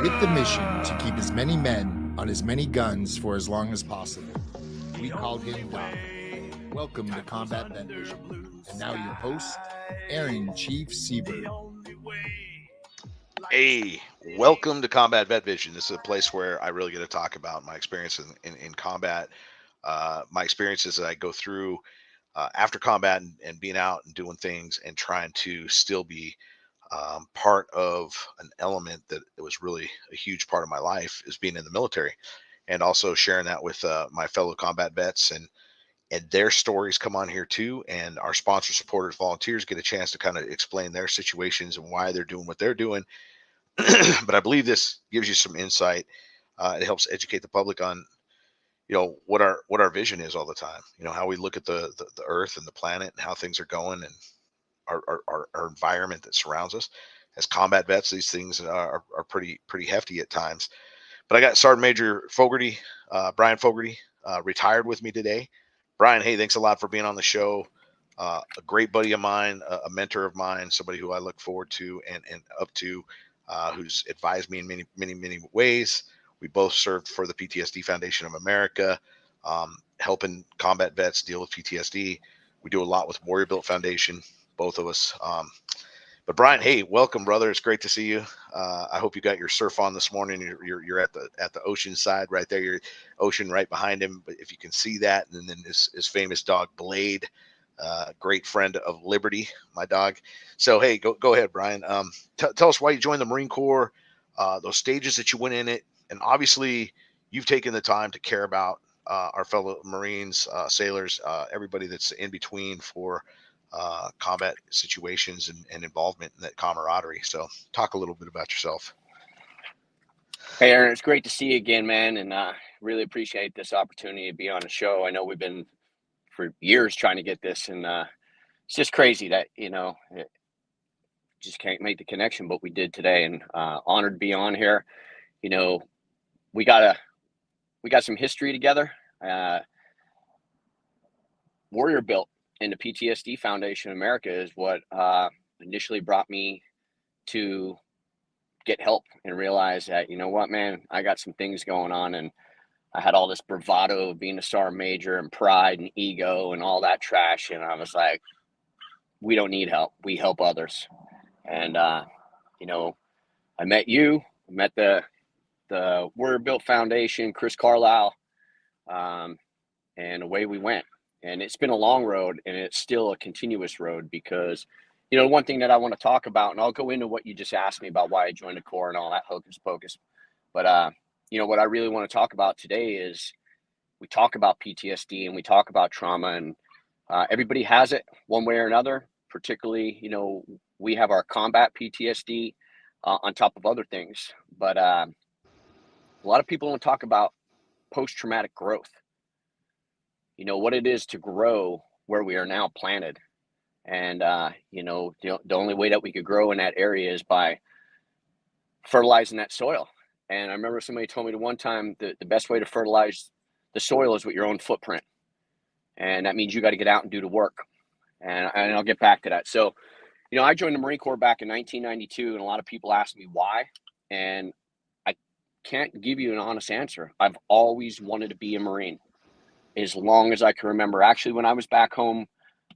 With the mission to keep as many men on as many guns for as long as possible, we called him Doc. Welcome to Combat Vet Vision. And now your host, Aaron Chief Siebert. Hey, welcome to Combat Vet Vision. This is a place where I really get to talk about my experience in combat, my experiences that I go through after combat and being out and doing things and trying to still be part of an element that was really a huge part of my life is being in the military, and also sharing that with my fellow combat vets and their stories come on here too. And our sponsor supporters, volunteers get a chance to kind of explain their situations and why they're doing what they're doing. But I believe this gives you some insight. It helps educate the public on, what our vision is all the time. How we look at the earth and the planet and how things are going, and our environment that surrounds us. As combat vets, these things are pretty hefty at times. But I got Sergeant Major Fogerty, Brian Fogerty, retired with me today. Brian, hey, thanks a lot for being on the show. A great buddy of mine, a mentor of mine, somebody who I look forward to and up to. Who's advised me in many ways. We both served for the PTSD Foundation of America, helping combat vets deal with PTSD. We do a lot with Warrior Built Foundation, both of us. But Brian, hey, welcome, brother. It's great to see you. I hope you got your surf on this morning. You're at the ocean side right there. Your ocean right behind him. But if you can see that, and then his famous dog Blade. Great friend of Liberty, my dog. So, hey, go ahead, Brian. Tell us why you joined the Marine Corps, those stages that you went in it, and obviously you've taken the time to care about our fellow Marines, sailors, everybody that's in between for combat situations and involvement in that camaraderie. So, talk a little bit about yourself. Hey, Aaron, it's great to see you again, man, and really appreciate this opportunity to be on the show. I know we've been for years trying to get this, and it's just crazy that it just can't make the connection, but we did today, and honored to be on here. We got some history together. Warrior Built and the PTSD Foundation of America is what initially brought me to get help and realize that, you know what, man, I got some things going on, and I had all this bravado of being a sergeant major and pride and ego and all that trash. And I was like, we don't need help. We help others. And, I met you, met the Warrior Built Foundation, Chris Carlisle, and away we went. And it's been a long road, and it's still a continuous road because, one thing that I want to talk about, and I'll go into what you just asked me about why I joined the Corps and all that hocus pocus. But, what I really want to talk about today is we talk about PTSD and we talk about trauma, and everybody has it one way or another. Particularly, we have our combat PTSD on top of other things. But a lot of people don't talk about post-traumatic growth. What it is to grow where we are now planted. And, the only way that we could grow in that area is by fertilizing that soil. And I remember somebody told me the one time the best way to fertilize the soil is with your own footprint. And that means you got to get out and do the work. And I'll get back to that. So, I joined the Marine Corps back in 1992, and a lot of people ask me why. And I can't give you an honest answer. I've always wanted to be a Marine as long as I can remember. Actually, when I was back home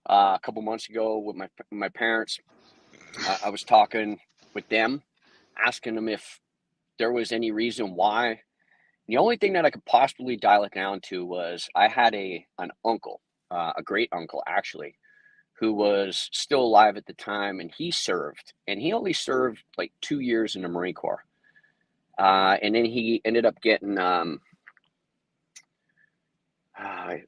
a couple months ago with my parents, I was talking with them, asking them if there was any reason why. The only thing that I could possibly dial it down to was I had an uncle, a great uncle actually, who was still alive at the time, and he served, and he only served like 2 years in the Marine Corps. And then he ended up getting, I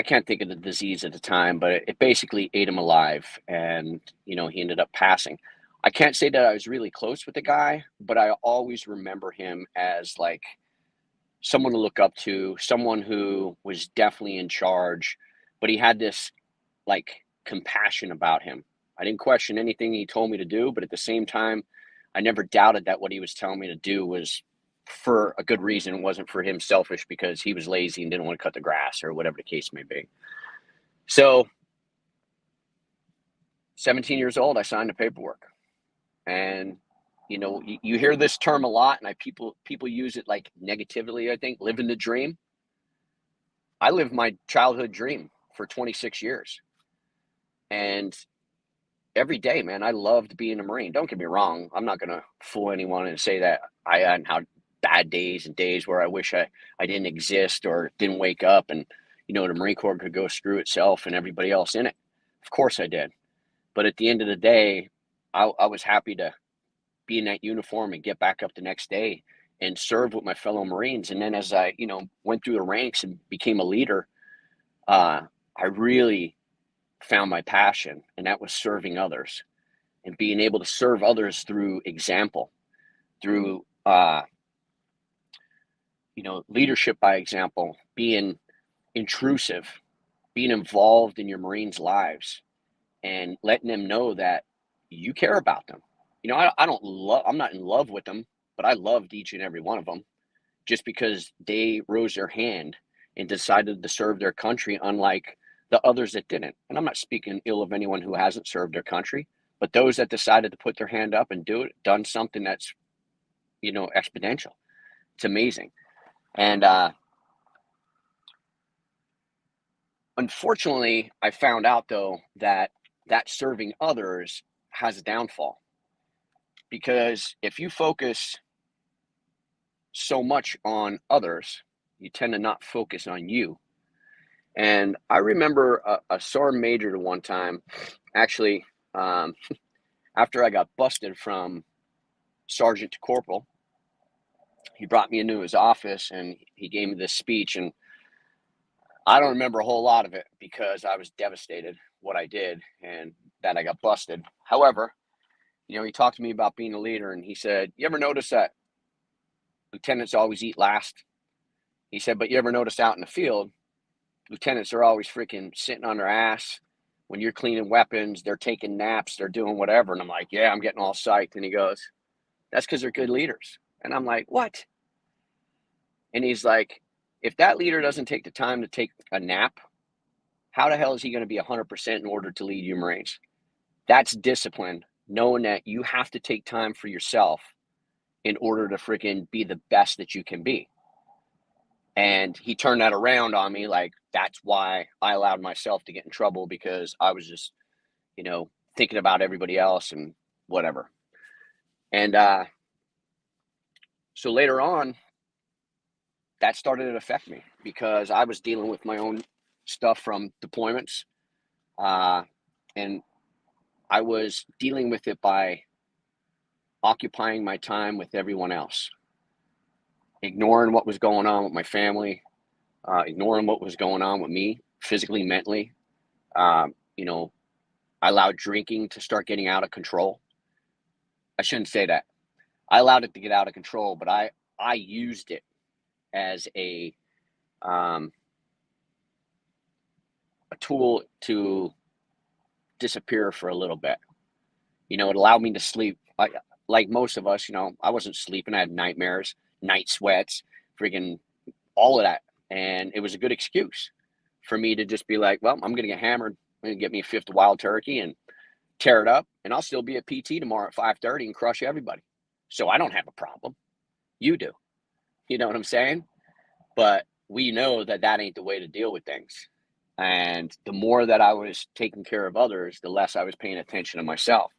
can't think of the disease at the time, but it basically ate him alive, and, he ended up passing. I can't say that I was really close with the guy, but I always remember him as like someone to look up to, someone who was definitely in charge, but he had this like compassion about him. I didn't question anything he told me to do, but at the same time, I never doubted that what he was telling me to do was for a good reason. It wasn't for him selfish because he was lazy and didn't want to cut the grass or whatever the case may be. So 17 years old, I signed the paperwork. And you know, you hear this term a lot, and people use it like negatively, I think, living the dream. I lived my childhood dream for 26 years. And every day, man, I loved being a Marine. Don't get me wrong. I'm not going to fool anyone and say that I hadn't had bad days and days where I wish I didn't exist or didn't wake up and, you know, the Marine Corps could go screw itself and everybody else in it. Of course I did. But at the end of the day, I was happy to be in that uniform and get back up the next day and serve with my fellow Marines. And then as I, you know, went through the ranks and became a leader, I really found my passion, and that was serving others and being able to serve others through example, through, you know, leadership by example, being intrusive, being involved in your Marines' lives and letting them know that you care about them. You know, I'm not in love with them, but I loved each and every one of them just because they rose their hand and decided to serve their country, unlike the others that didn't. And I'm not speaking ill of anyone who hasn't served their country, but those that decided to put their hand up and done something that's, you know, exponential. It's amazing. And unfortunately, I found out though that serving others has a downfall, because if you focus so much on others, you tend to not focus on you. And I remember a sergeant major one time, actually, after I got busted from sergeant to corporal, he brought me into his office and he gave me this speech. And I don't remember a whole lot of it because I was devastated what I did and that I got busted. However, you know, he talked to me about being a leader, and he said, "You ever notice that lieutenants always eat last?" He said, "But you ever notice out in the field, lieutenants are always freaking sitting on their ass. When you're cleaning weapons, they're taking naps, they're doing whatever." And I'm like, "Yeah, I'm getting all psyched." And he goes, "That's because they're good leaders." And I'm like, "What?" And he's like, "If that leader doesn't take the time to take a nap, how the hell is he going to be 100% in order to lead you Marines?" That's discipline, knowing that you have to take time for yourself in order to freaking be the best that you can be. And he turned that around on me. Like, that's why I allowed myself to get in trouble, because I was just, you know, thinking about everybody else and whatever. And so later on, that started to affect me because I was dealing with my own stuff from deployments. And I was dealing with it by occupying my time with everyone else, ignoring what was going on with my family, ignoring what was going on with me physically, mentally. You know, I allowed drinking to start getting out of control. I shouldn't say that. I allowed it to get out of control, but I used it as a tool to disappear for a little bit. You know, it allowed me to sleep. Like most of us, you know, I wasn't sleeping. I had nightmares, night sweats, freaking all of that. And it was a good excuse for me to just be like, well, I'm going to get hammered. I'm going to get me a fifth of wild turkey and tear it up. And I'll still be at PT tomorrow at 5:30 and crush everybody. So I don't have a problem. You do. You know what I'm saying? But we know that that ain't the way to deal with things. And the more that I was taking care of others, the less I was paying attention to myself.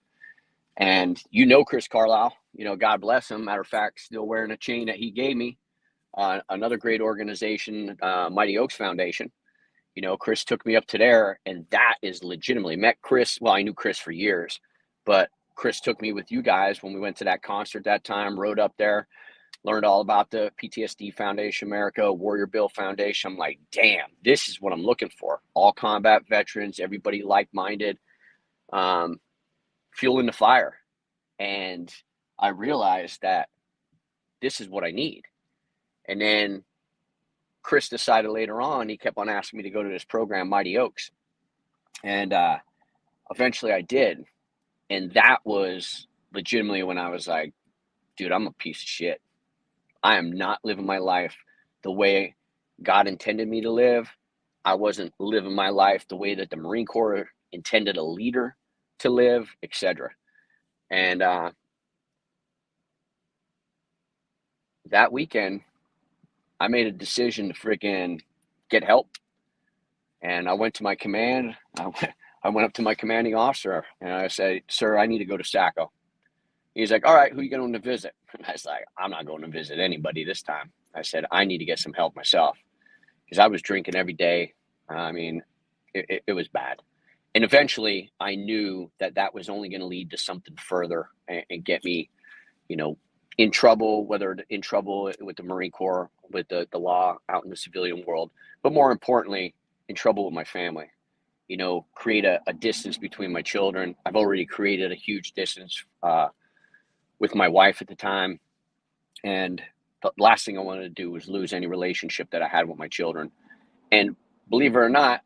And you know Chris Carlisle, you know, God bless him. Matter of fact, still wearing a chain that he gave me. Another great organization, Mighty Oaks Foundation. You know, Chris took me up to there, and that is legitimately met Chris. Well, I knew Chris for years, but Chris took me with you guys when we went to that concert that time, rode up there, learned all about the PTSD Foundation America, Warrior Bill Foundation. I'm like, damn, this is what I'm looking for. All combat veterans, everybody like-minded, fueling the fire. And I realized that this is what I need. And then Chris decided later on, he kept on asking me to go to this program, Mighty Oaks. And eventually I did. And that was legitimately when I was like, dude, I'm a piece of shit. I am not living my life the way God intended me to live. I wasn't living my life the way that the Marine Corps intended a leader to live, etc. And that weekend, I made a decision to freaking get help. And I went to my command. I went up to my commanding officer and I said, "Sir, I need to go to Sacco." He's like, "All right, who are you going to visit?" And I was like, "I'm not going to visit anybody this time." I said, "I need to get some help myself," because I was drinking every day. I mean, it was bad. And eventually I knew that that was only going to lead to something further and get me, in trouble, whether in trouble with the Marine Corps, with the law out in the civilian world, but more importantly, in trouble with my family. Create a distance between my children. I've already created a huge distance with my wife at the time. And the last thing I wanted to do was lose any relationship that I had with my children. And believe it or not,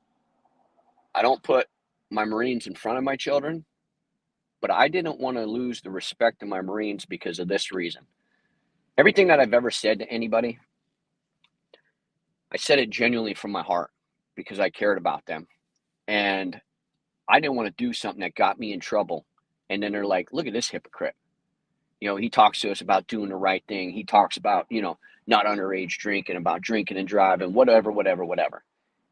I don't put my Marines in front of my children, but I didn't want to lose the respect of my Marines because of this reason. Everything that I've ever said to anybody, I said it genuinely from my heart because I cared about them. And I didn't want to do something that got me in trouble. And then they're like, "Look at this hypocrite. He talks to us about doing the right thing. He talks about, not underage drinking, about drinking and driving, whatever.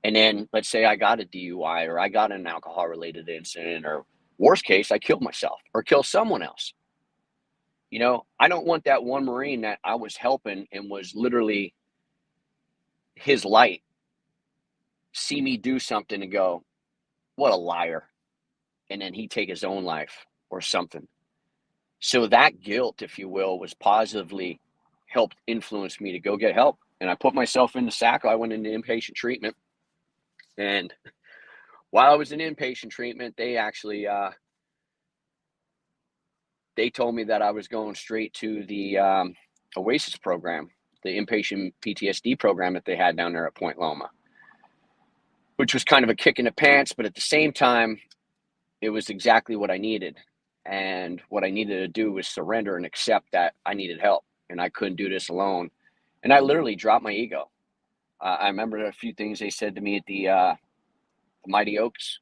And then let's say I got a DUI or I got an alcohol related incident, or worst case, I killed myself or kill someone else. I don't want that one Marine that I was helping and was literally his light see me do something and go, what a liar. And then he take his own life or something. So that guilt, if you will, was positively helped influence me to go get help. And I put myself into Sacco. I went into inpatient treatment. And while I was in inpatient treatment, they actually, they told me that I was going straight to the Oasis program, the inpatient PTSD program that they had down there at Point Loma, which was kind of a kick in the pants, but at the same time, it was exactly what I needed. And what I needed to do was surrender and accept that I needed help and I couldn't do this alone. And I literally dropped my ego. I remember a few things they said to me at the Mighty Oaks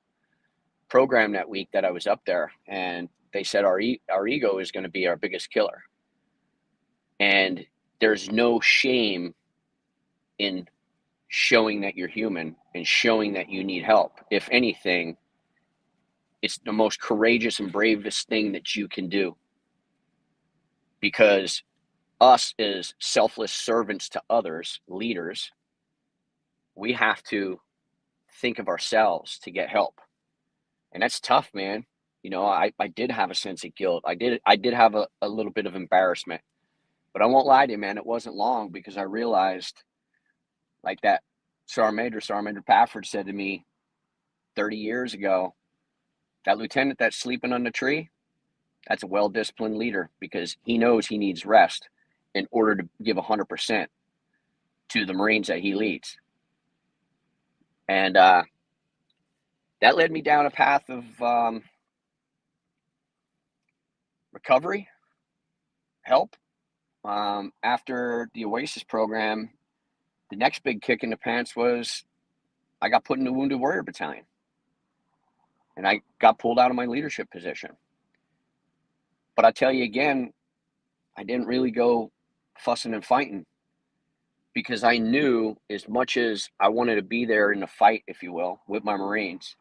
program that week that I was up there. And they said, our ego is going to be our biggest killer. And there's no shame in showing that you're human and showing that you need help. If anything, it's the most courageous and bravest thing that you can do, because us as selfless servants to others, leaders, we have to think of ourselves to get help. And that's tough, man. I did have a sense of guilt. I did have a little bit of embarrassment, but I won't lie to you, man. It wasn't long because I realized, like that Sergeant Major Pafford said to me 30 years ago, that lieutenant that's sleeping on the tree, that's a well-disciplined leader, because he knows he needs rest in order to give 100% to the Marines that he leads. And that led me down a path of recovery, help. After the Oasis program, the next big kick in the pants was I got put in the Wounded Warrior Battalion. And I got pulled out of my leadership position. But I tell you again, I didn't really go fussing and fighting, because I knew, as much as I wanted to be there in the fight, if you will, with my Marines,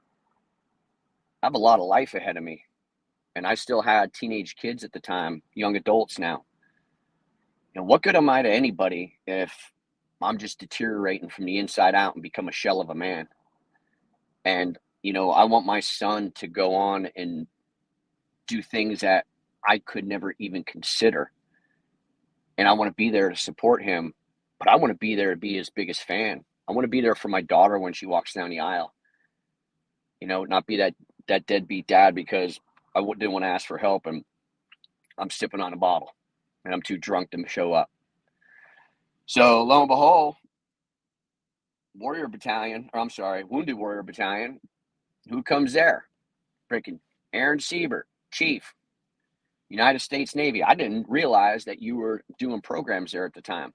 I have a lot of life ahead of me. And I still had teenage kids at the time, young adults now. What good am I to anybody if I'm just deteriorating from the inside out and become a shell of a man? And, I want my son to go on and do things that I could never even consider. And I want to be there to support him, but I want to be there to be his biggest fan. I want to be there for my daughter when she walks down the aisle. Not be that deadbeat dad because I didn't want to ask for help and I'm sipping on a bottle and I'm too drunk to show up. So lo and behold, Wounded Warrior Battalion, who comes there? Freaking Aaron Siebert, Chief, United States Navy. I didn't realize that you were doing programs there at the time.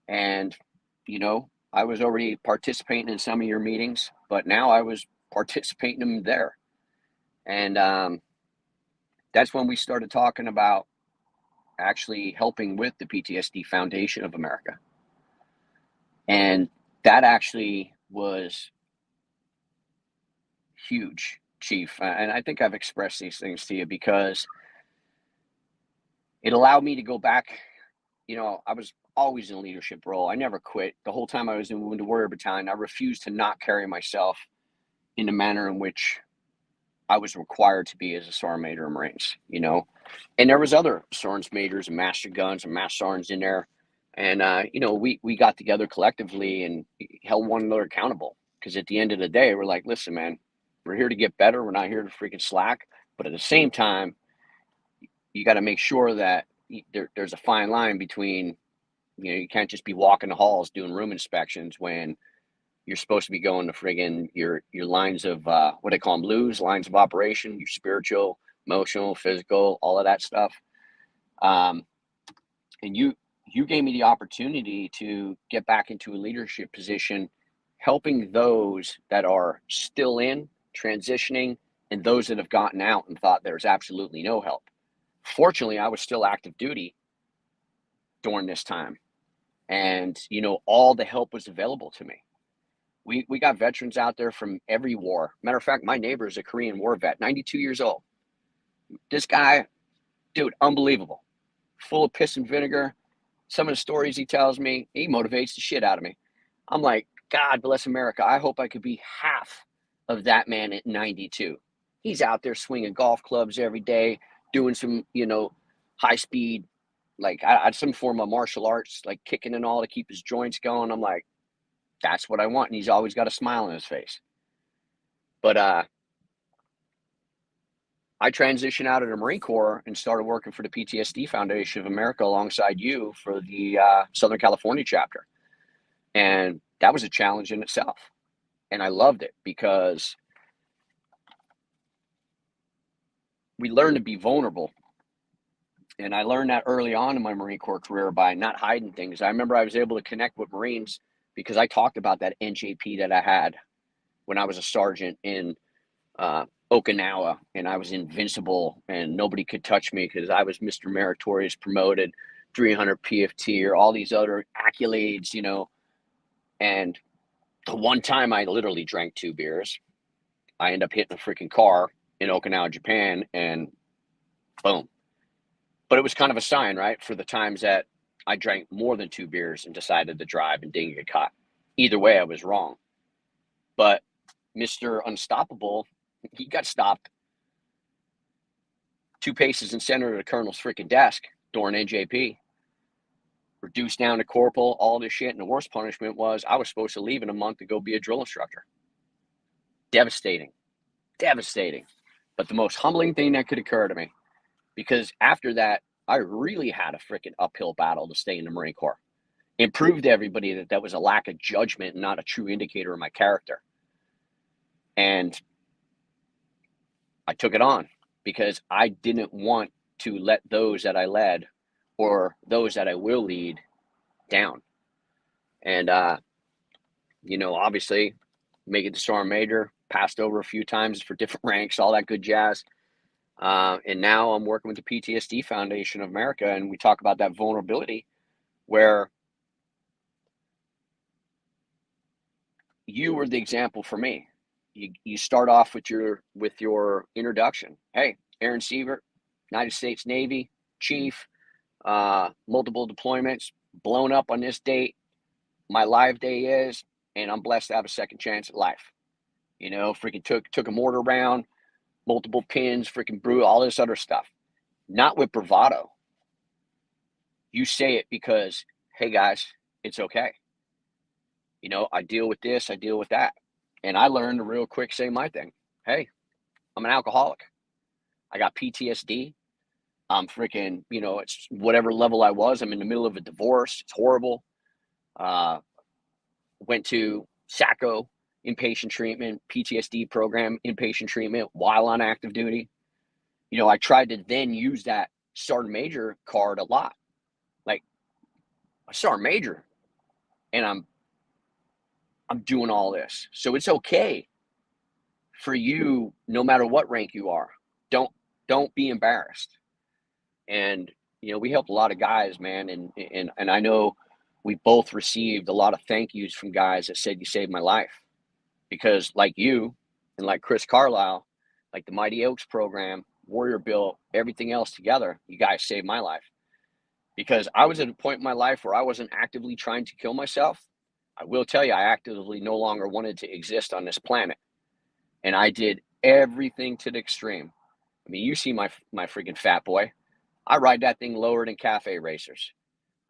And, I was already participating in some of your meetings, but now I was participating in them there. And that's when we started talking about actually helping with the PTSD Foundation of America. And that actually was huge, Chief. And I think I've expressed these things to you because it allowed me to go back. You know, I was always in a leadership role. I never quit. The whole time I was in Wounded Warrior Battalion, I refused to not carry myself in the manner in which I was required to be as a Sergeant Major of Marines, you know. And there was other Sergeant Majors and Master Guns and Master Sergeants in there. And, you know, we got together collectively and held one another accountable. Because at the end of the day, we're like, listen, man, we're here to get better. We're not here to freaking slack. But at the same time, you got to make sure that there's a fine line between, you know, you can't just be walking the halls doing room inspections when you're supposed to be going to friggin' your lines of what they call them, blues, lines of operation, your spiritual, emotional, physical, all of that stuff. And you gave me the opportunity to get back into a leadership position, helping those that are still in, transitioning, and those that have gotten out and thought there's absolutely no help. Fortunately, I was still active duty during this time. And, you know, all the help was available to me. We got veterans out there from every war. Matter of fact, my neighbor is a Korean War vet, 92 years old. This guy, dude, unbelievable. Full of piss and vinegar. Some of the stories he tells me, he motivates the shit out of me. I'm like, God bless America. I hope I could be half of that man at 92. He's out there swinging golf clubs every day, doing some, you know, high speed, like some form of martial arts, like kicking and all to keep his joints going. I'm like, that's what I want. And he's always got a smile on his face. But I transitioned out of the Marine Corps and started working for the PTSD Foundation of America alongside you for the Southern California chapter. And that was a challenge in itself. And I loved it because we learned to be vulnerable. And I learned that early on in my Marine Corps career by not hiding things. I remember I was able to connect with Marines because I talked about that NJP that I had when I was a sergeant in Okinawa, and I was invincible and nobody could touch me because I was Mr. Meritorious, promoted, 300 PFT, or all these other accolades, you know. And the one time I literally drank 2 beers, I ended up hitting a freaking car in Okinawa, Japan, and boom. But it was kind of a sign, right, for the times that I drank more than 2 beers and decided to drive and didn't get caught. Either way, I was wrong. But Mr. Unstoppable, he got stopped 2 paces in center of the colonel's freaking desk during NJP. Reduced down to corporal, all this shit. And the worst punishment was I was supposed to leave in a month to go be a drill instructor. Devastating. Devastating. But the most humbling thing that could occur to me, because after that, I really had a freaking uphill battle to stay in the Marine Corps. It proved to everybody that that was a lack of judgment and not a true indicator of my character. And I took it on because I didn't want to let those that I led or those that I will lead down. And, you know, obviously make it to Sergeant Major, passed over a few times for different ranks, all that good jazz. And now I'm working with the PTSD Foundation of America, and we talk about that vulnerability where you were the example for me. You start off with your introduction. Hey, Aaron Sievert, United States Navy, Chief, multiple deployments, blown up on this date. My live day is, and I'm blessed to have a second chance at life. You know, freaking took a mortar round, multiple pins, freaking brew, all this other stuff. Not with bravado. You say it because, hey guys, it's okay. You know, I deal with this, I deal with that. And I learned to real quick say my thing. Hey, I'm an alcoholic. I got PTSD. I'm freaking, you know, it's whatever level I was. I'm in the middle of a divorce. It's horrible. Went to SACO, inpatient treatment, PTSD program, inpatient treatment while on active duty. You know, I tried to then use that Sergeant Major card a lot. Like, a Sergeant Major, and I'm doing all this. So it's okay for you, no matter what rank you are. Don't be embarrassed. And we helped a lot of guys, man. And I know we both received a lot of thank yous from guys that said, you saved my life. Because like you and like Chris Carlisle, like the Mighty Oaks program, Warrior Bill, everything else together, you guys saved my life. Because I was at a point in my life where I wasn't actively trying to kill myself. I will tell you, I actively no longer wanted to exist on this planet. And I did everything to the extreme. I mean, you see my freaking fat boy. I ride that thing lower than cafe racers.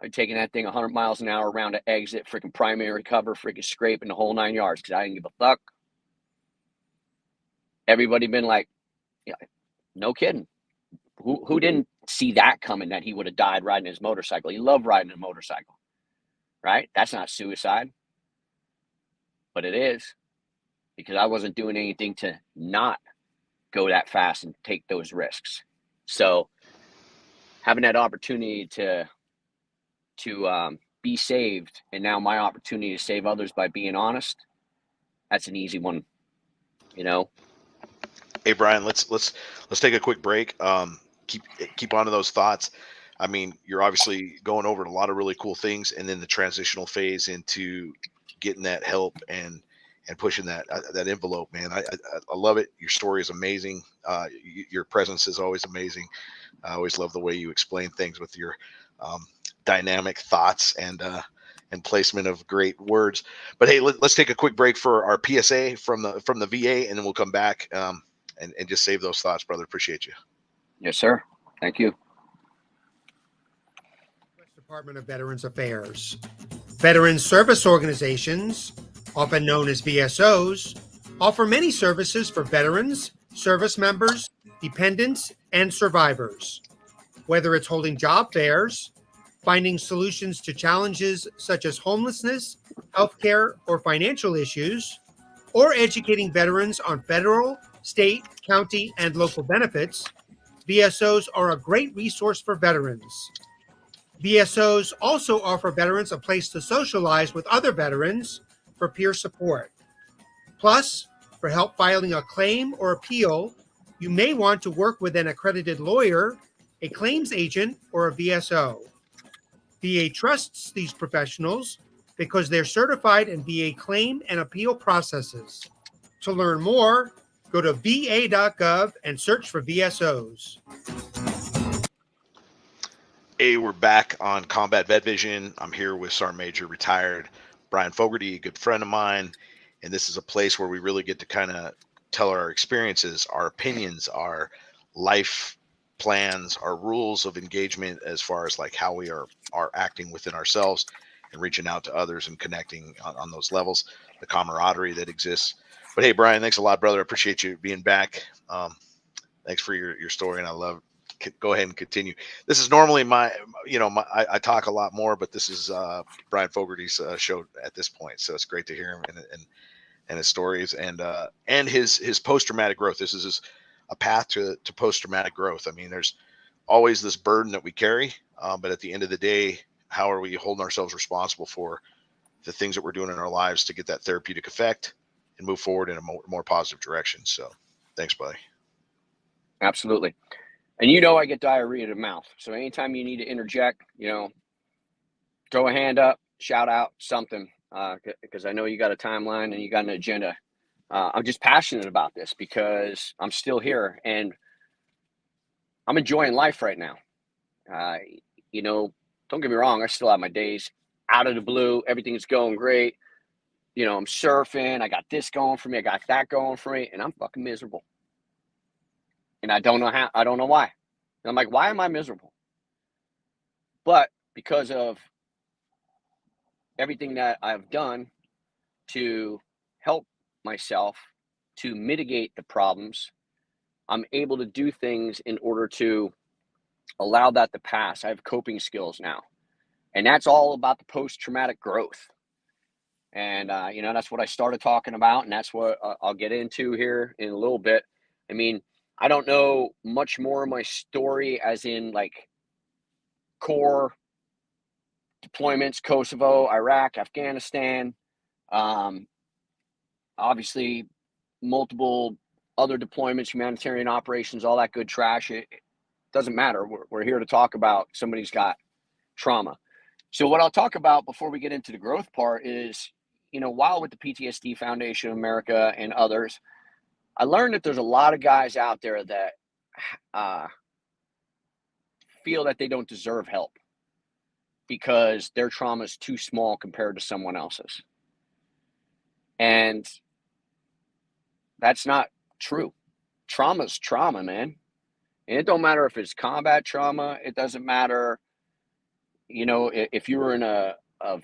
I'm taking that thing 100 miles an hour around to exit, freaking primary cover, freaking scraping the whole 9 yards because I didn't give a fuck. Everybody been like, yeah, no kidding. Who didn't see that coming, that he would have died riding his motorcycle? He loved riding a motorcycle, right? That's not suicide. But it is, because I wasn't doing anything to not go that fast and take those risks. So having that opportunity to be saved, and now my opportunity to save others by being honest, that's an easy one, Hey Brian, let's take a quick break. Keep on to those thoughts. I mean, you're obviously going over a lot of really cool things, and then the transitional phase into getting that help and pushing that envelope, man. I love it. Your story is amazing. Your presence is always amazing. I always love the way you explain things with your dynamic thoughts and placement of great words. But hey, let's take a quick break for our PSA from the VA, and then we'll come back and just save those thoughts, brother. Appreciate you. Yes, sir. Thank you. U.S. Department of Veterans Affairs. Veterans Service Organizations, often known as VSOs, offer many services for veterans, service members, dependents, and survivors. Whether it's holding job fairs, finding solutions to challenges such as homelessness, healthcare, or financial issues, or educating veterans on federal, state, county, and local benefits, VSOs are a great resource for veterans. VSOs also offer veterans a place to socialize with other veterans for peer support. Plus, for help filing a claim or appeal, you may want to work with an accredited lawyer, a claims agent, or a VSO. VA trusts these professionals because they're certified in VA claim and appeal processes. To learn more, go to va.gov and search for VSOs. Hey, we're back on Combat Vet Vision. I'm here with Sergeant Major retired Brian Fogerty, a good friend of mine. And this is a place where we really get to kind of tell our experiences, our opinions, our life plans, our rules of engagement, as far as like how we are acting within ourselves and reaching out to others and connecting on those levels, the camaraderie that exists. But hey, Brian, thanks a lot, brother. I appreciate you being back. Thanks for your story, and I love. Go ahead and continue. This is normally I talk a lot more, but this is Brian Fogarty's show at this point, so it's great to hear him and his stories and his post-traumatic growth. This is a path to post-traumatic growth. I mean, there's always this burden that we carry, but at the end of the day, how are we holding ourselves responsible for the things that we're doing in our lives to get that therapeutic effect and move forward in a more positive direction? So thanks, buddy. Absolutely. And I get diarrhea to the mouth. So anytime you need to interject, throw a hand up, shout out something, because I know you got a timeline and you got an agenda. I'm just passionate about this because I'm still here and I'm enjoying life right now. Don't get me wrong. I still have my days out of the blue. Everything's going great. I'm surfing. I got this going for me. I got that going for me, and I'm fucking miserable. And I don't know how. I don't know why. And I'm like, why am I miserable? But because of everything that I've done to help myself to mitigate the problems, I'm able to do things in order to allow that to pass. I have coping skills now. And that's all about the post-traumatic growth. And, that's what I started talking about. And that's what I'll get into here in a little bit. I mean, I don't know much more of my story as in like core deployments, Kosovo, Iraq, Afghanistan, obviously multiple other deployments, humanitarian operations, all that good trash. Doesn't matter. We're here to talk about somebody's got trauma. So what I'll talk about before we get into the growth part is, while with the PTSD Foundation of America and others, I learned that there's a lot of guys out there that feel that they don't deserve help because their trauma is too small compared to someone else's. And that's not true. Trauma's trauma, man. And it don't matter if it's combat trauma. It doesn't matter, if you were in a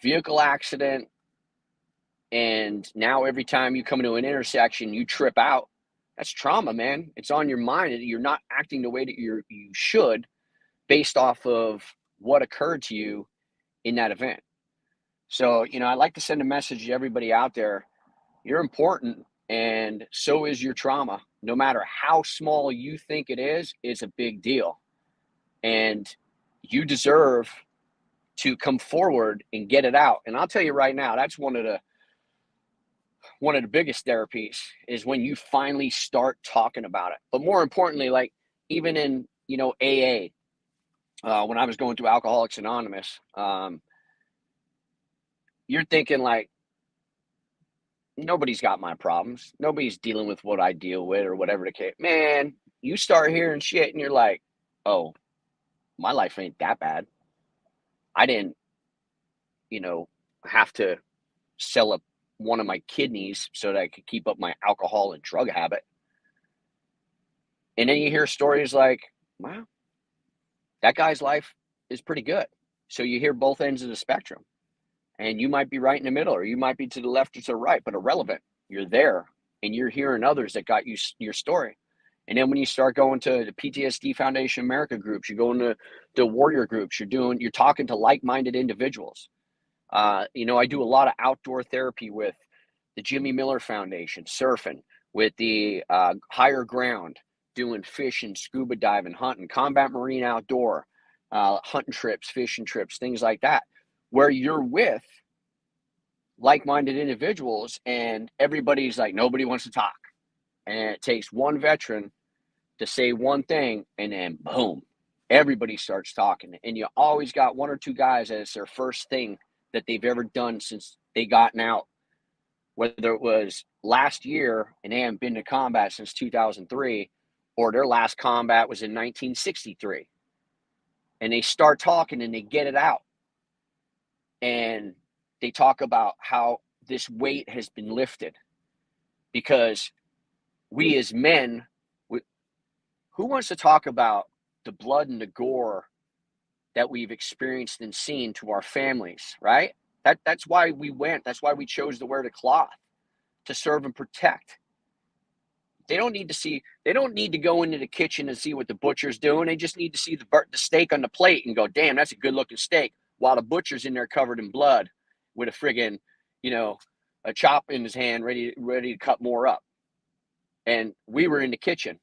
vehicle accident and now every time you come into an intersection, you trip out. That's trauma, man. It's on your mind. You're not acting the way that you should based off of what occurred to you in that event. So, I like to send a message to everybody out there. You're important, and so is your trauma. No matter how small you think it is, it's a big deal. And you deserve to come forward and get it out. And I'll tell you right now, that's one of the biggest therapies is when you finally start talking about it. But more importantly, like even in, AA, when I was going through Alcoholics Anonymous, you're thinking like, nobody's got my problems. Nobody's dealing with what I deal with or whatever the case. Man, you start hearing shit and you're like, oh, my life ain't that bad. I didn't, have to sell one of my kidneys so that I could keep up my alcohol and drug habit. And then you hear stories like, wow, that guy's life is pretty good. So you hear both ends of the spectrum. And you might be right in the middle, or you might be to the left or to the right, but irrelevant. You're there, and you're hearing others that got you your story. And then when you start going to the PTSD Foundation America groups, you're going to the warrior groups, you're talking to like-minded individuals. I do a lot of outdoor therapy with the Jimmy Miller Foundation, surfing, with the Higher Ground, doing fishing, scuba diving, hunting, combat marine outdoor, hunting trips, fishing trips, things like that, where you're with like-minded individuals and everybody's like, nobody wants to talk. And it takes one veteran to say one thing and then boom, everybody starts talking. And you always got one or two guys that it's their first thing that they've ever done since they gotten out. Whether it was last year and they haven't been to combat since 2003, or their last combat was in 1963. And they start talking and they get it out. And they talk about how this weight has been lifted because we as men, who wants to talk about the blood and the gore that we've experienced and seen to our families, right? That's why we went. That's why we chose to wear the cloth, to serve and protect. They don't need to go into the kitchen and see what the butcher's doing. They just need to see the steak on the plate and go, damn, that's a good looking steak. While the butcher's in there covered in blood with a friggin', a chop in his hand, ready to cut more up. And we were in the kitchen.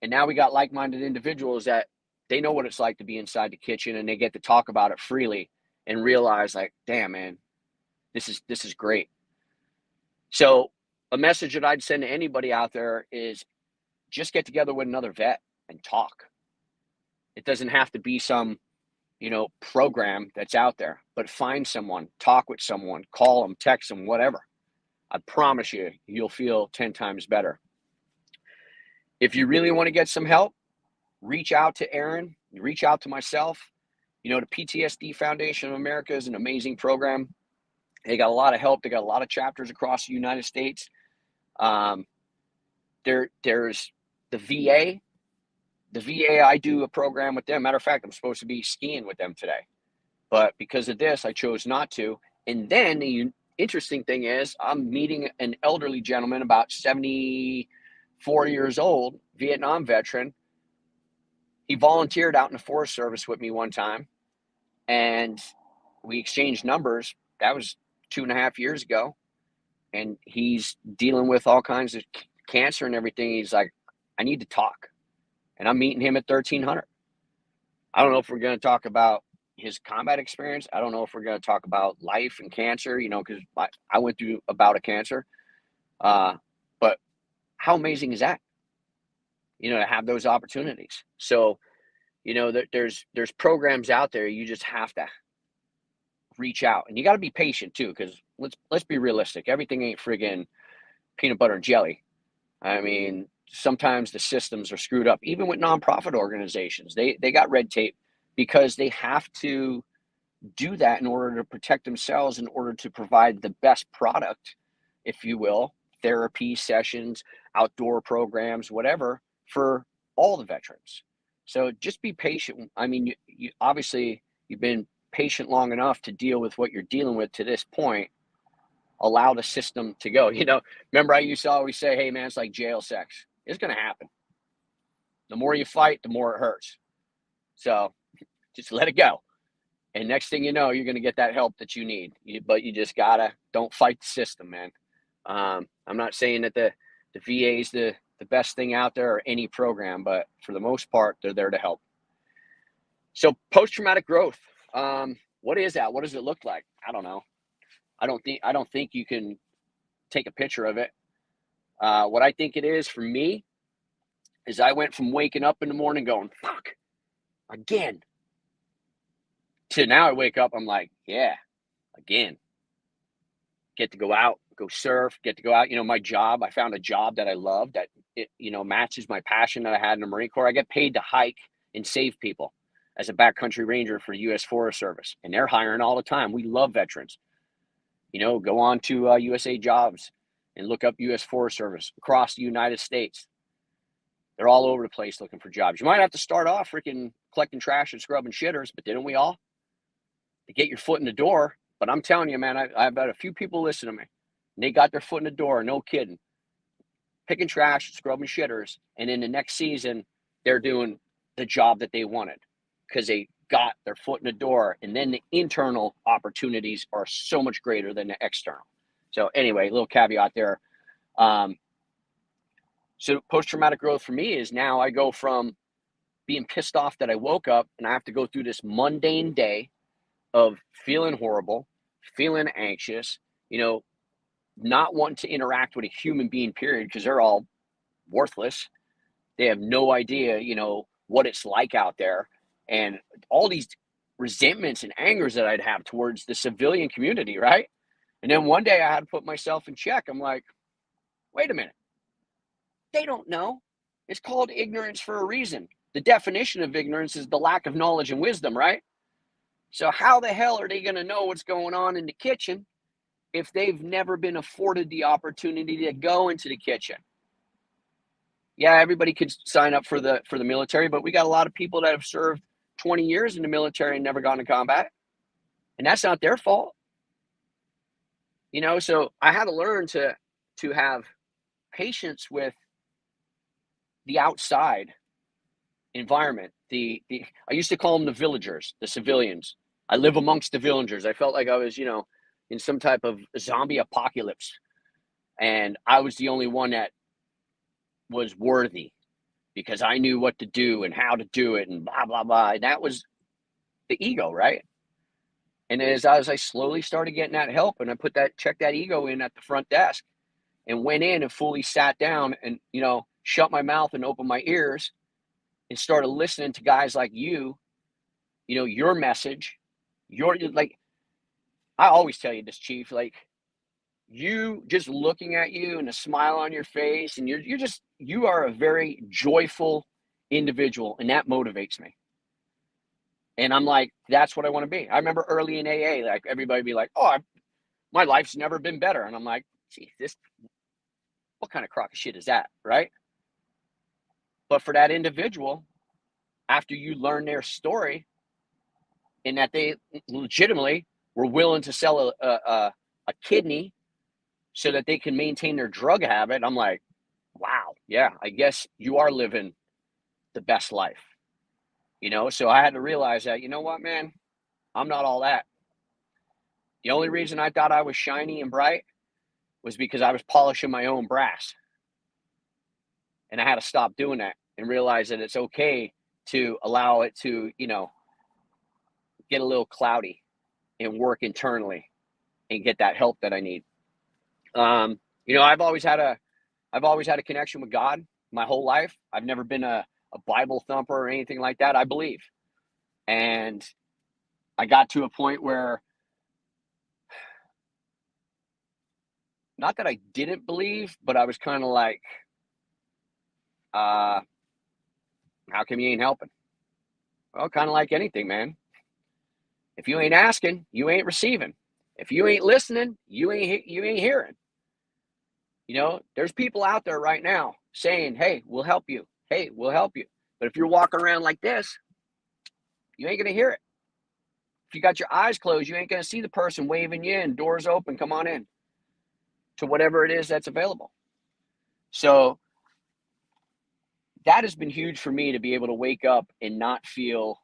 And now we got like-minded individuals that they know what it's like to be inside the kitchen, and they get to talk about it freely and realize like, damn, man, this is great. So a message that I'd send to anybody out there is just get together with another vet and talk. It doesn't have to be some, program that's out there, but find someone, talk with someone, call them, text them, whatever. I promise you'll feel 10 times better. If you really want to get some help, reach out to Aaron, reach out to myself. The PTSD Foundation of America is an amazing program. They got a lot of help. They got a lot of chapters across the United States. There's the VA. The VA, I do a program with them. Matter of fact, I'm supposed to be skiing with them today. But because of this, I chose not to. And then the interesting thing is I'm meeting an elderly gentleman about 74 years old, Vietnam veteran. He volunteered out in the Forest Service with me one time. And we exchanged numbers. That was 2.5 years ago. And he's dealing with all kinds of cancer and everything. He's like, I need to talk. And I'm meeting him at 1300. I don't know if we're going to talk about his combat experience. I don't know if we're going to talk about life and cancer, because I went through a bout of cancer. But how amazing is that? to have those opportunities. So, there's programs out there. You just have to reach out, and you got to be patient too, because let's be realistic. Everything ain't friggin' peanut butter and jelly. I mean, sometimes the systems are screwed up. Even with nonprofit organizations, they got red tape because they have to do that in order to protect themselves, in order to provide the best product, if you will, therapy sessions, outdoor programs, whatever, for all the veterans. So just be patient. I mean, you obviously you've been patient long enough to deal with what you're dealing with to this point. Allow the system to go. Remember I used to always say, hey man, it's like jail sex. It's going to happen. The more you fight, the more it hurts. So just let it go. And next thing you know, you're going to get that help that you need. But you just don't fight the system, man. I'm not saying that the VA is the best thing out there or any program, but for the most part, they're there to help. So post-traumatic growth, what is that? What does it look like? I don't know. I don't think you can take a picture of it. What I think it is for me is I went from waking up in the morning going, fuck, again, to now I wake up, I'm like, yeah, again. Get to go out, go surf, get to go out. My job, I found a job that I love, that it, matches my passion that I had in the Marine Corps. I get paid to hike and save people as a backcountry ranger for the U.S. Forest Service. And they're hiring all the time. We love veterans. Go on to USA Jobs and look up U.S. Forest Service across the United States. They're all over the place looking for jobs. You might have to start off freaking collecting trash and scrubbing shitters, but didn't we all? To get your foot in the door. But I'm telling you, man, I've had a few people listen to me. And they got their foot in the door, no kidding. Picking trash, scrubbing shitters, and in the next season, they're doing the job that they wanted because they got their foot in the door. And then the internal opportunities are so much greater than the external. So anyway, a little caveat there. So post-traumatic growth for me is now I go from being pissed off that I woke up and I have to go through this mundane day of feeling horrible, feeling anxious, not wanting to interact with a human being, period, because they're all worthless. They have no idea, what it's like out there. And all these resentments and angers that I'd have towards the civilian community, right? And then one day I had to put myself in check. I'm like, wait a minute. They don't know. It's called ignorance for a reason. The definition of ignorance is the lack of knowledge and wisdom, right? So how the hell are they going to know what's going on in the kitchen if they've never been afforded the opportunity to go into the kitchen? Yeah, everybody could sign up for the military, but we got a lot of people that have served 20 years in the military and never gone to combat. And that's not their fault. So I had to learn to have patience with the outside environment. I used to call them the villagers, the civilians. I live amongst the villagers. I felt like I was, in some type of zombie apocalypse. And I was the only one that was worthy because I knew what to do and how to do it and blah, blah, blah. And that was the ego, right? And as I slowly started getting that help and I checked that ego in at the front desk and went in and fully sat down and, shut my mouth and opened my ears and started listening to guys like you, your message, I always tell you this, Chief, you just looking at you and a smile on your face and you are a very joyful individual and that motivates me. And I'm like, that's what I want to be. I remember early in AA, everybody be like, oh, my life's never been better. And I'm like, gee, what kind of crock of shit is that, right? But for that individual, after you learn their story and that they legitimately were willing to sell a kidney so that they can maintain their drug habit, I'm like, wow, yeah, I guess you are living the best life. So I had to realize that, you know what, man, I'm not all that. The only reason I thought I was shiny and bright was because I was polishing my own brass. And I had to stop doing that and realize that it's okay to allow it to, get a little cloudy and work internally and get that help that I need. I've always had a connection with God. my whole life. I've never been a Bible thumper or anything like that. I believe. And I got to a point where, not that I didn't believe, but I was kind of like, how come you ain't helping? Well, kind of like anything, man. If you ain't asking, you ain't receiving. If you ain't listening, you ain't hearing. You know, there's people out there right now saying, hey, we'll help you. Hey, we'll help you. But if you're walking around like this, you ain't going to hear it. If you got your eyes closed, you ain't going to see the person waving you in, doors open, come on in to whatever it is that's available. So that has been huge for me, to be able to wake up and not feel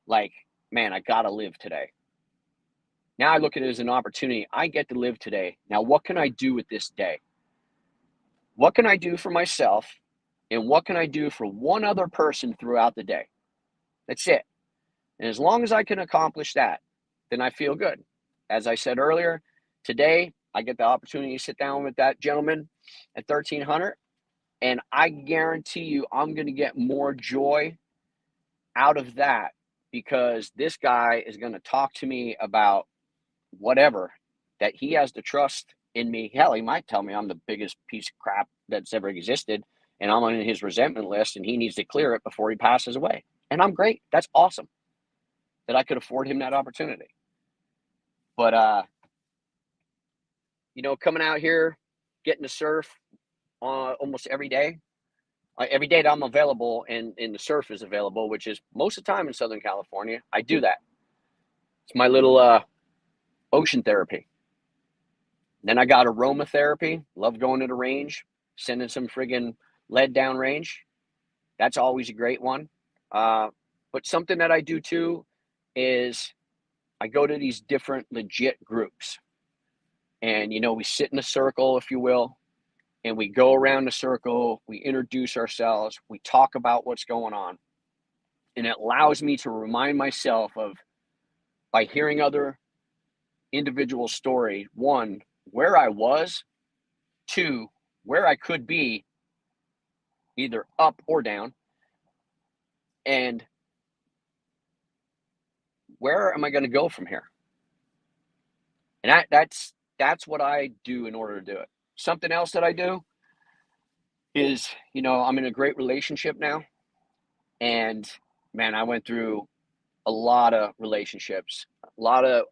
like, man, I got to live today. Now I look at it as an opportunity. I get to live today. Now, what can I do with this day? What can I do for myself? And what can I do for one other person throughout the day? That's it. And as long as I can accomplish that, then I feel good. As I said earlier, today I get the opportunity to sit down with that gentleman at 1300, and I guarantee you I'm going to get more joy out of that, because this guy is going to talk to me about whatever that he has to trust in me. Hell, he might tell me I'm the biggest piece of crap that's ever existed, and I'm on his resentment list, and he needs to clear it before he passes away. And I'm great. That's awesome that I could afford him that opportunity. But, you know, coming out here, getting to surf almost every day. Every day that I'm available and the surf is available, which is most of the time in Southern California, I do that. It's my little ocean therapy. Then I got aromatherapy. Love going to the range, sending some friggin' lead down range. That's always a great one. But something that I do too is I go to these different legit groups. And, you know, we sit in a circle, if you will, and we go around the circle, we introduce ourselves, we talk about what's going on. And it allows me to remind myself of, by hearing other individual story, one, where I was, two, where I could be, either up or down, and where am I going to go from here? And that's what I do in order to do it. Something else that I do is, you know, I'm in a great relationship now, and man, I went through a lot of relationships, a lot of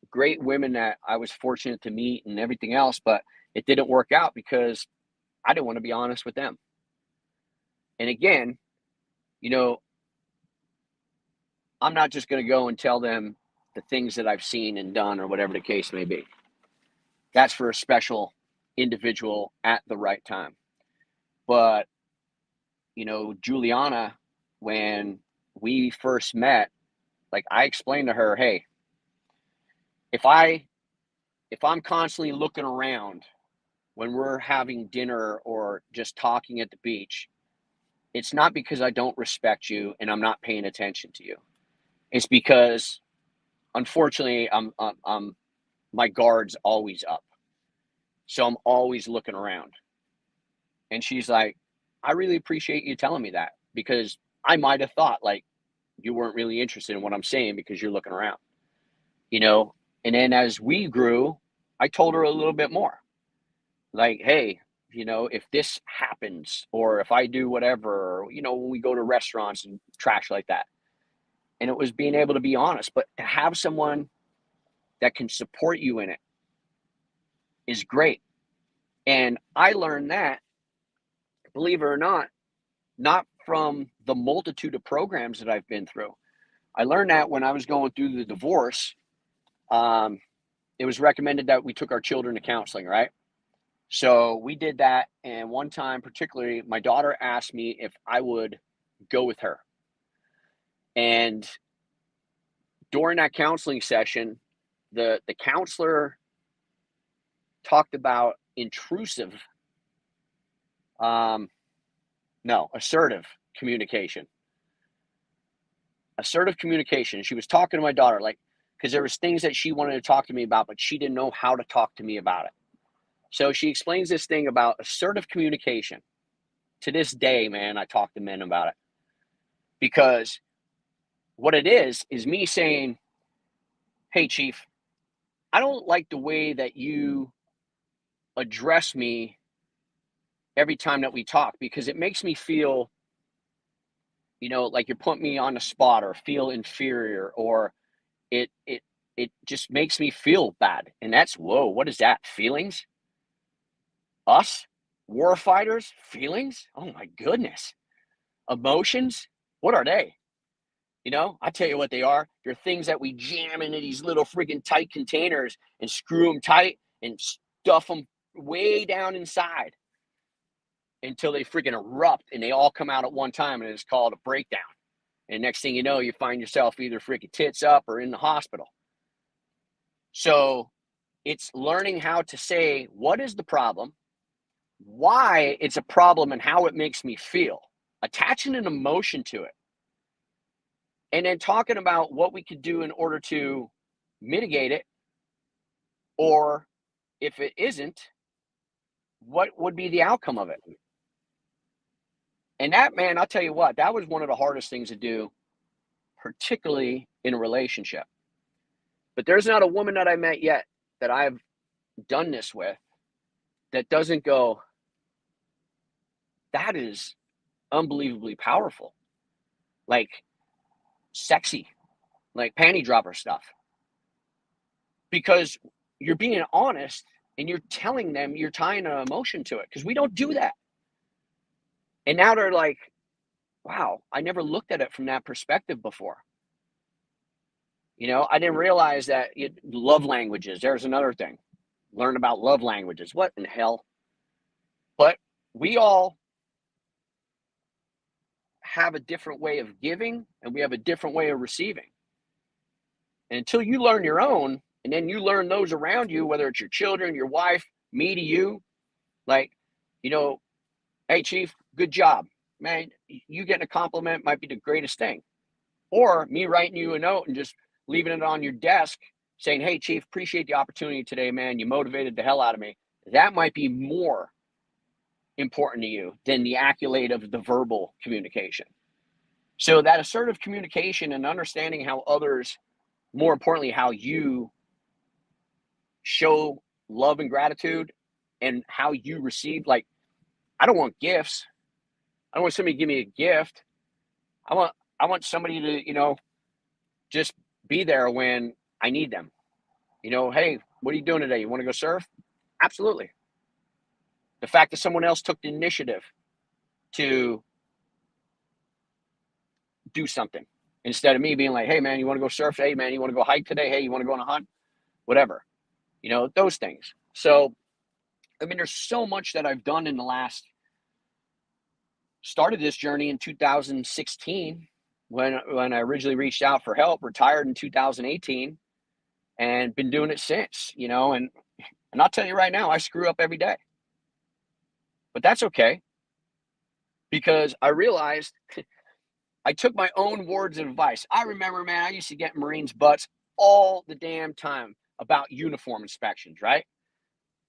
great women that I was fortunate to meet and everything else, but it didn't work out because I didn't want to be honest with them. And again, you know, I'm not just going to go and tell them the things that I've seen and done or whatever the case may be. That's for a special individual at the right time. But, you know, Juliana, when we first met, like, I explained to her, hey, if I'm constantly looking around when we're having dinner or just talking at the beach, it's not because I don't respect you and I'm not paying attention to you. It's because, unfortunately, I'm my guard's always up. So I'm always looking around. And she's like, I really appreciate you telling me that, because I might have thought like you weren't really interested in what I'm saying because you're looking around, you know? And then as we grew, I told her a little bit more. Like, hey, you know, if this happens, or if I do whatever, or, you know, when we go to restaurants and trash like that. And it was being able to be honest, but to have someone that can support you in it is great. And I learned that, believe it or not from the multitude of programs that I've been through. I learned that when I was going through the divorce. It was recommended that we took our children to counseling, right? So we did that. And one time particularly, my daughter asked me if I would go with her. And during that counseling session, the counselor talked about assertive communication. Assertive communication. She was talking to my daughter, like, because there was things that she wanted to talk to me about, but she didn't know how to talk to me about it. So she explains this thing about assertive communication. To this day, man, I talk to men about it, because what it is me saying, hey, Chief, I don't like the way that you address me every time that we talk, because it makes me feel, like you're putting me on the spot, or feel inferior, or it just makes me feel bad. And that's, whoa, what is that? Feelings? Us? War fighters? Feelings? Oh my goodness. Emotions? What are they? I tell you what they are. They're things that we jam into these little freaking tight containers and screw them tight and stuff them way down inside until they freaking erupt and they all come out at one time, and it's called a breakdown. And next thing you know, you find yourself either freaking tits up or in the hospital. So it's learning how to say, what is the problem, why it's a problem, and how it makes me feel, attaching an emotion to it, and then talking about what we could do in order to mitigate it, or if it isn't, what would be the outcome of it. And that, man, I'll tell you what, that was one of the hardest things to do, particularly in a relationship. But there's not a woman that I met yet that I've done this with that doesn't go, that is unbelievably powerful. Like sexy, like panty dropper stuff. Because you're being honest and you're telling them, you're tying an emotion to it, because we don't do that. And now they're like, wow, I never looked at it from that perspective before. I didn't realize that love languages, there's another thing. Learn about love languages. What in the hell? But we all have a different way of giving, and we have a different way of receiving. And until you learn your own, and then you learn those around you, whether it's your children, your wife, me to you, like, hey, Chief, good job. Man, you getting a compliment might be the greatest thing. Or me writing you a note and just leaving it on your desk saying, hey, Chief, appreciate the opportunity today, man. You motivated the hell out of me. That might be more important to you than the accolade of the verbal communication. So that assertive communication and understanding how others, more importantly, how you show love and gratitude and how you receive, like, I don't want gifts. I don't want somebody to give me a gift. I want somebody to, just be there when I need them. Hey, what are you doing today? You want to go surf? Absolutely. The fact that someone else took the initiative to do something instead of me being like, hey, man, you want to go surf? Hey, man, you want to go hike today? Hey, you want to go on a hunt? Whatever. Those things. So, there's so much that I've done in the started this journey in 2016 when I originally reached out for help, retired in 2018, and been doing it since, and I'll tell you right now, I screw up every day. But that's okay, because I realized I took my own words of advice. I remember, man, I used to get Marines' butts all the damn time about uniform inspections, right?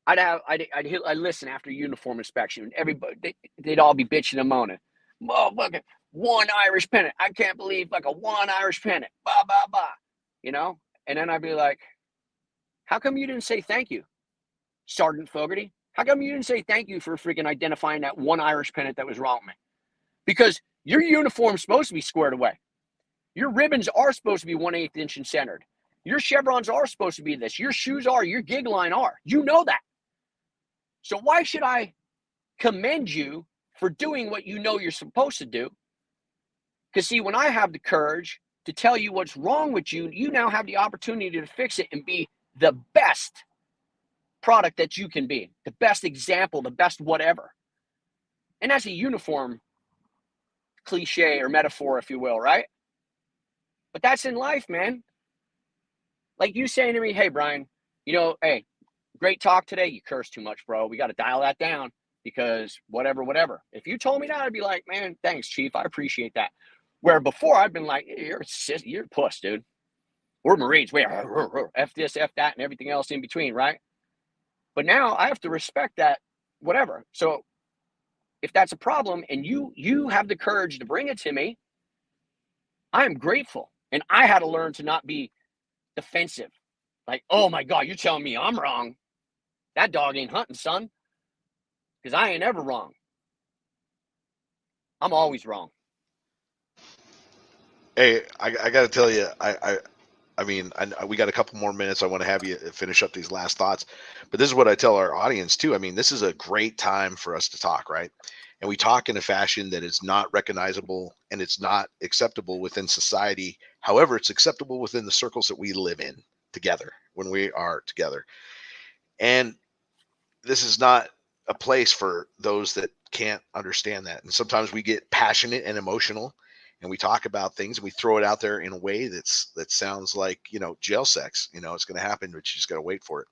I'd listen after uniform inspection. Everybody, they'd all be bitching and moaning. Oh, look at one Irish pennant. I can't believe like a one Irish pennant. Bah, bah, bah. And then I'd be like, how come you didn't say thank you, Sergeant Fogarty? How come you didn't say thank you for freaking identifying that one Irish pennant that was wrong with me? Because your uniform's supposed to be squared away. Your ribbons are supposed to be 1/8 inch and centered. Your chevrons are supposed to be this. Your shoes are. Your gig line are. You know that. So why should I commend you for doing what you know you're supposed to do? Because see, when I have the courage to tell you what's wrong with you, you now have the opportunity to fix it and be the best product that you can be, the best example, the best whatever. And that's a uniform cliche or metaphor, if you will, right? But that's in life, man. Like you saying to me, hey, Brian, hey, great talk today. You curse too much, bro. We got to dial that down because whatever. If you told me that, I'd be like, man, thanks, Chief. I appreciate that. Where before I've been like, you're a puss, dude. We're Marines. We're F this, F that, and everything else in between, right? But now I have to respect that, whatever. So if that's a problem and you have the courage to bring it to me, I am grateful. And I had to learn to not be defensive. Like, oh my God, you're telling me I'm wrong. That dog ain't hunting, son. Because I ain't ever wrong. I'm always wrong. Hey, I got to tell you, I mean, we got a couple more minutes. I want to have you finish up these last thoughts, but this is what I tell our audience too. I mean, this is a great time for us to talk, right? And we talk in a fashion that is not recognizable and it's not acceptable within society. However, it's acceptable within the circles that we live in together when we are together. And this is not a place for those that can't understand that. And sometimes we get passionate and emotional and we talk about things and we throw it out there in a way that sounds like, jail sex, it's going to happen, but you just got to wait for it.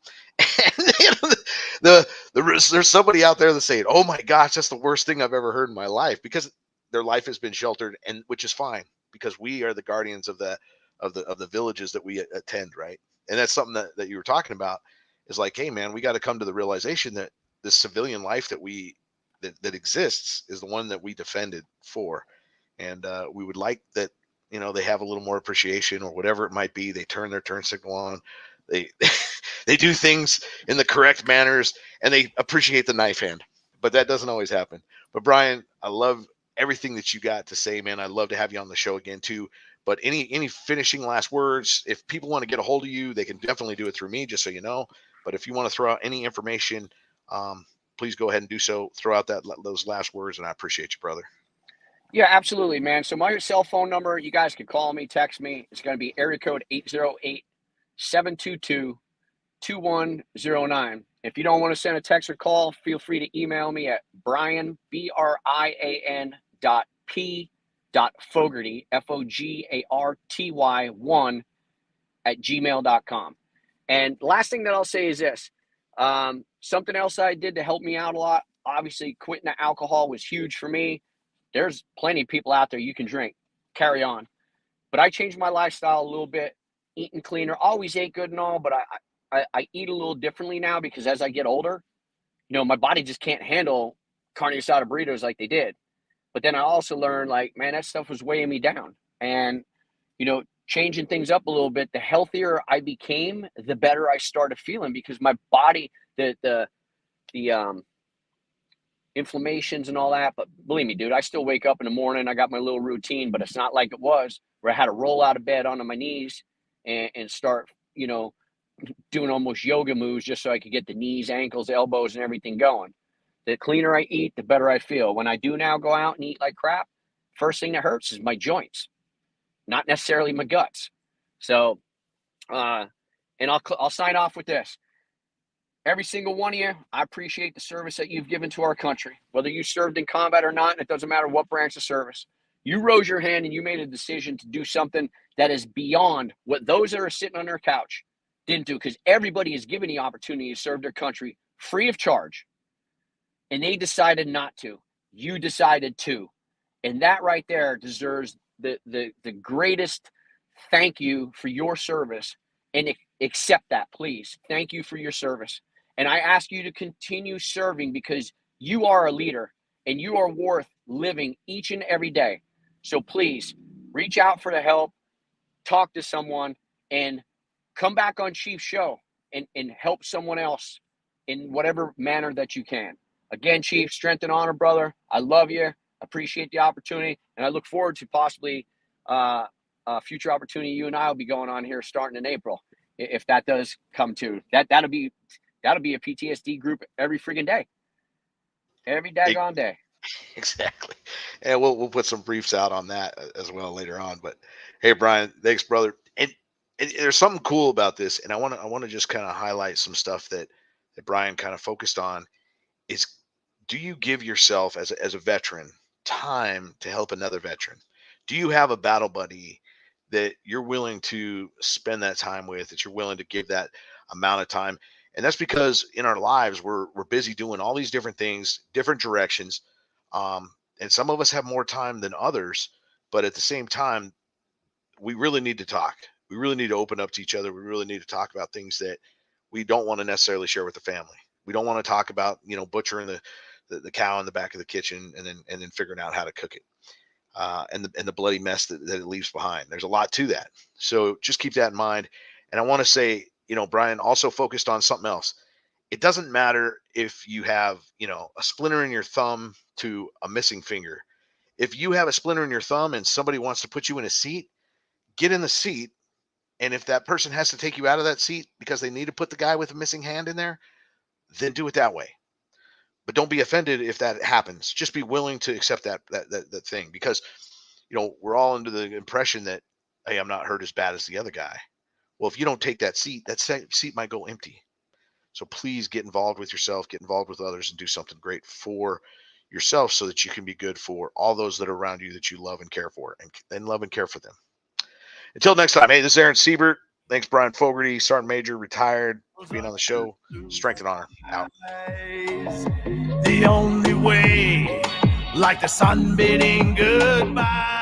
And there's somebody out there that's saying, oh my gosh, that's the worst thing I've ever heard in my life, because their life has been sheltered, and which is fine, because we are the guardians of the villages that we attend. Right. And that's something that you were talking about, is like, hey man, we got to come to the realization that this civilian life that exists is the one that we defended for. And we would like that, they have a little more appreciation, or whatever it might be. They turn their turn signal on. They they do things in the correct manners, and they appreciate the knife hand. But that doesn't always happen. But Brian, I love everything that you got to say, man. I'd love to have you on the show again too. But any finishing last words? If people want to get a hold of you, they can definitely do it through me, just so you know. But if you want to throw out any information, please go ahead and do so. Throw out those last words, and I appreciate you, brother. Yeah, absolutely, man. So my cell phone number, you guys can call me, text me. It's going to be area code 808-722-2109. If you don't want to send a text or call, feel free to email me at Brian, BRIAN .p.Fogarty, FOGARTY 1 @gmail.com. And last thing that I'll say is this. Something else I did to help me out a lot, obviously quitting the alcohol was huge for me. There's plenty of people out there you can drink, carry on. But I changed my lifestyle a little bit, eating cleaner. Always ate good and all, but I eat a little differently now, because as I get older, my body just can't handle carne asada burritos like they did. But then I also learned, like, man, that stuff was weighing me down. And, changing things up a little bit, the healthier I became, the better I started feeling, because my body, the inflammations and all that. But believe me, dude, I still wake up in the morning. I got my little routine, but it's not like it was where I had to roll out of bed onto my knees and start, doing almost yoga moves just so I could get the knees, ankles, elbows, and everything going. The cleaner I eat, the better I feel. When I do now go out and eat like crap, first thing that hurts is my joints, not necessarily my guts. So, and I'll sign off with this. Every single one of you, I appreciate the service that you've given to our country. Whether you served in combat or not, and it doesn't matter what branch of service. You rose your hand and you made a decision to do something that is beyond what those that are sitting on their couch didn't do, because everybody is given the opportunity to serve their country free of charge. And they decided not to. You decided to. And that right there deserves the greatest thank you for your service. And accept that, please. Thank you for your service. And I ask you to continue serving, because you are a leader and you are worth living each and every day. So please reach out for the help, talk to someone, and come back on Chief's show and help someone else in whatever manner that you can. Again, Chief, strength and honor, brother. I love you. Appreciate the opportunity. And I look forward to possibly a future opportunity you and I will be going on here starting in April. If that does come to that'll be a PTSD group every friggin' day, every daggone day. Exactly. And we'll put some briefs out on that as well later on. But hey, Brian, thanks, brother. And there's something cool about this, and I want to just kind of highlight some stuff that Brian kind of focused on. Is, do you give yourself as a veteran time to help another veteran? Do you have a battle buddy that you're willing to spend that time with, that you're willing to give that amount of time? And that's because in our lives, we're busy doing all these different things, different directions. And some of us have more time than others, but at the same time, we really need to talk. We really need to open up to each other. We really need to talk about things that we don't want to necessarily share with the family. We don't want to talk about, butchering the cow in the back of the kitchen, and then figuring out how to cook it, and the bloody mess that it leaves behind. There's a lot to that. So just keep that in mind. And I want to say, Brian also focused on something else. It doesn't matter if you have, a splinter in your thumb to a missing finger. If you have a splinter in your thumb and somebody wants to put you in a seat, get in the seat. And if that person has to take you out of that seat because they need to put the guy with a missing hand in there, then do it that way. But don't be offended if that happens. Just be willing to accept that thing, because, we're all under the impression that, hey, I'm not hurt as bad as the other guy. Well, if you don't take that seat might go empty. So please get involved with yourself, get involved with others, and do something great for yourself so that you can be good for all those that are around you that you love and care for, and then love and care for them. Until next time, hey, this is Aaron Siebert. Thanks, Brian Fogerty, Sergeant Major, retired, for being on the show. Strength and honor. Out. The only way, like the sun bidding goodbye.